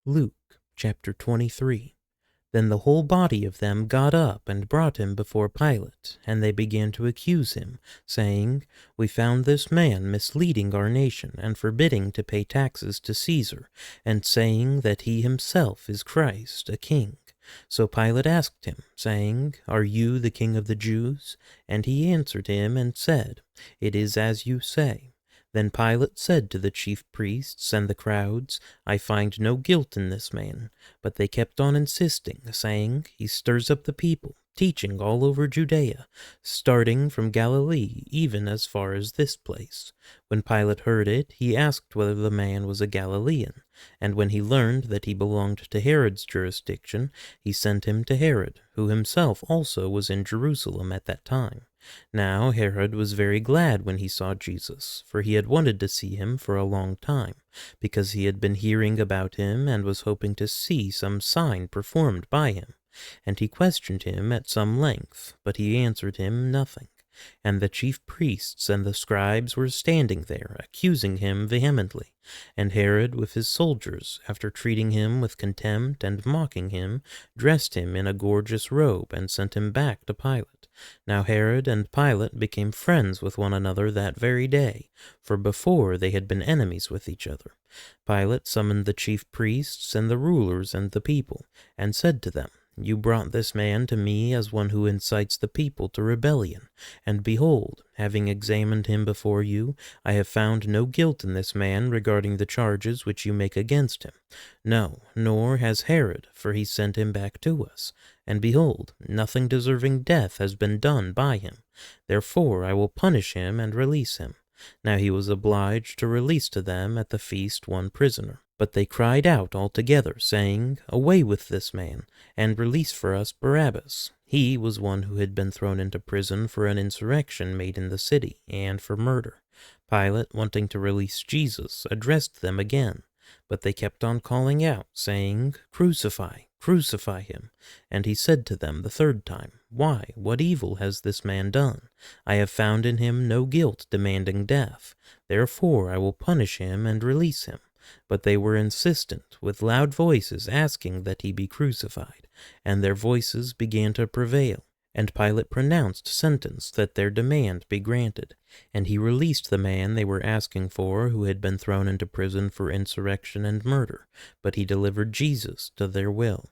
Luke chapter 23. Then the whole body of them got up and brought him before Pilate, and they began to accuse him, saying, We found this man misleading our nation and forbidding to pay taxes to Caesar, and saying that he himself is Christ, a king. So Pilate asked him, saying, Are you the king of the Jews? And he answered him and said, It is as you say. Then Pilate said to the chief priests and the crowds, I find no guilt in this man. But they kept on insisting, saying, He stirs up the people, teaching all over Judea, starting from Galilee even as far as this place. When Pilate heard it, he asked whether the man was a Galilean. And when he learned that he belonged to Herod's jurisdiction, he sent him to Herod, who himself also was in Jerusalem at that time. Now Herod was very glad when he saw Jesus, for he had wanted to see him for a long time, because he had been hearing about him and was hoping to see some sign performed by him. And he questioned him at some length, but he answered him nothing. And the chief priests and the scribes were standing there, accusing him vehemently. And Herod with his soldiers, after treating him with contempt and mocking him, dressed him in a gorgeous robe and sent him back to Pilate. Now Herod and Pilate became friends with one another that very day, for before they had been enemies with each other. Pilate summoned the chief priests and the rulers and the people, and said to them, You brought this man to me as one who incites the people to rebellion. And behold, having examined him before you, I have found no guilt in this man regarding the charges which you make against him. No, nor has Herod, for he sent him back to us. And behold, nothing deserving death has been done by him. Therefore I will punish him and release him. Now he was obliged to release to them at the feast one prisoner. But they cried out all together, saying, Away with this man, and release for us Barabbas. He was one who had been thrown into prison for an insurrection made in the city, and for murder. Pilate, wanting to release Jesus, addressed them again. But they kept on calling out, saying, Crucify, crucify him. And he said to them the third time, Why, what evil has this man done? I have found in him no guilt demanding death. Therefore I will punish him and release him. But they were insistent, with loud voices asking that he be crucified, and their voices began to prevail. And Pilate pronounced sentence that their demand be granted, and he released the man they were asking for, who had been thrown into prison for insurrection and murder, but he delivered Jesus to their will.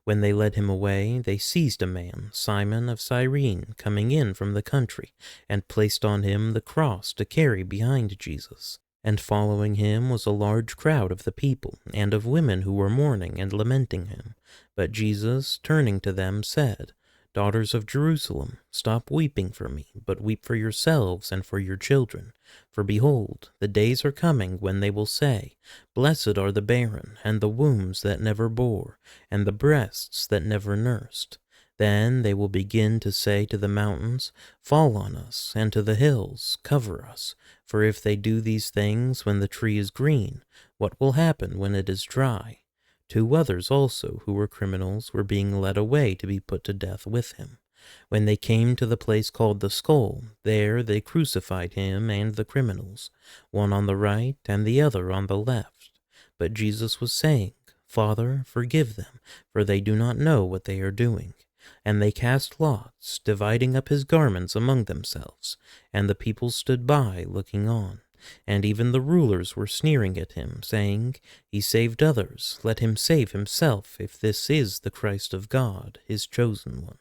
When they led him away, they seized a man, Simon of Cyrene, coming in from the country, and placed on him the cross to carry behind Jesus. And following him was a large crowd of the people, and of women who were mourning and lamenting him. But Jesus, turning to them, said, Daughters of Jerusalem, stop weeping for me, but weep for yourselves and for your children. For behold, the days are coming when they will say, Blessed are the barren, and the wombs that never bore, and the breasts that never nursed. Then they will begin to say to the mountains, Fall on us, and to the hills, Cover us. For if they do these things when the tree is green, what will happen when it is dry? 2 others also, who were criminals, were being led away to be put to death with him. When they came to the place called the Skull, there they crucified him and the criminals, one on the right and the other on the left. But Jesus was saying, Father, forgive them, for they do not know what they are doing. And they cast lots, dividing up his garments among themselves, and the people stood by, looking on. And even the rulers were sneering at him, saying, He saved others, let him save himself, if this is the Christ of God, his chosen one.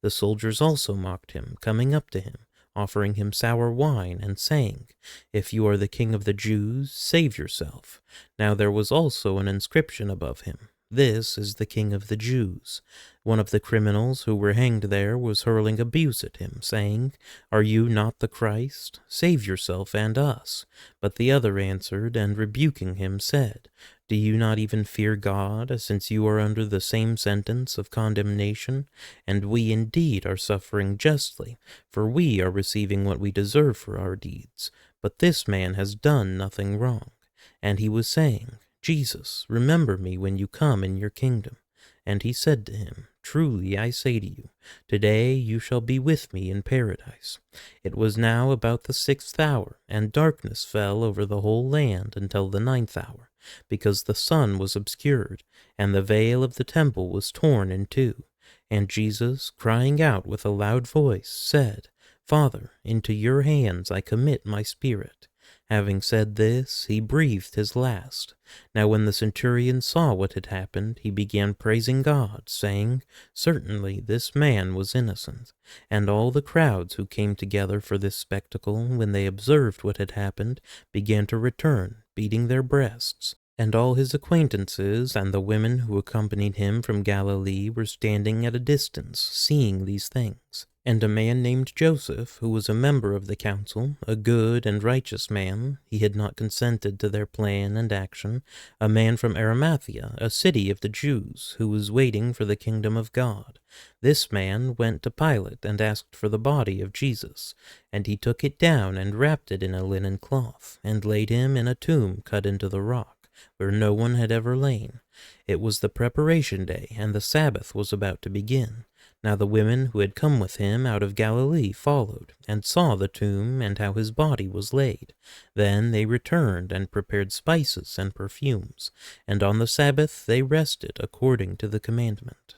The soldiers also mocked him, coming up to him, offering him sour wine, and saying, If you are the king of the Jews, save yourself. Now there was also an inscription above him, This is the King of the Jews. One of the criminals who were hanged there was hurling abuse at him, saying, Are you not the Christ? Save yourself and us. But the other answered, and rebuking him, said, Do you not even fear God, since you are under the same sentence of condemnation? And we indeed are suffering justly, for we are receiving what we deserve for our deeds. But this man has done nothing wrong. And he was saying, Jesus, remember me when you come in your kingdom. And he said to him, Truly I say to you, today you shall be with me in paradise. It was now about the 6th hour, and darkness fell over the whole land until the 9th hour. because the sun was obscured, and the veil of the temple was torn in two. And Jesus, crying out with a loud voice, said, Father, into your hands I commit my spirit. Having said this, he breathed his last. Now when the centurion saw what had happened, he began praising God, saying, Certainly this man was innocent. And all the crowds who came together for this spectacle, when they observed what had happened, began to return, beating their breasts. And all his acquaintances and the women who accompanied him from Galilee were standing at a distance, seeing these things. And a man named Joseph, who was a member of the council, a good and righteous man, he had not consented to their plan and action, a man from Arimathea, a city of the Jews, who was waiting for the kingdom of God. This man went to Pilate and asked for the body of Jesus, and he took it down and wrapped it in a linen cloth, and laid him in a tomb cut into the rock, where no one had ever lain. It was the preparation day, and the Sabbath was about to begin. Now the women who had come with him out of Galilee followed, and saw the tomb and how his body was laid. Then they returned and prepared spices and perfumes, and on the Sabbath they rested according to the commandment.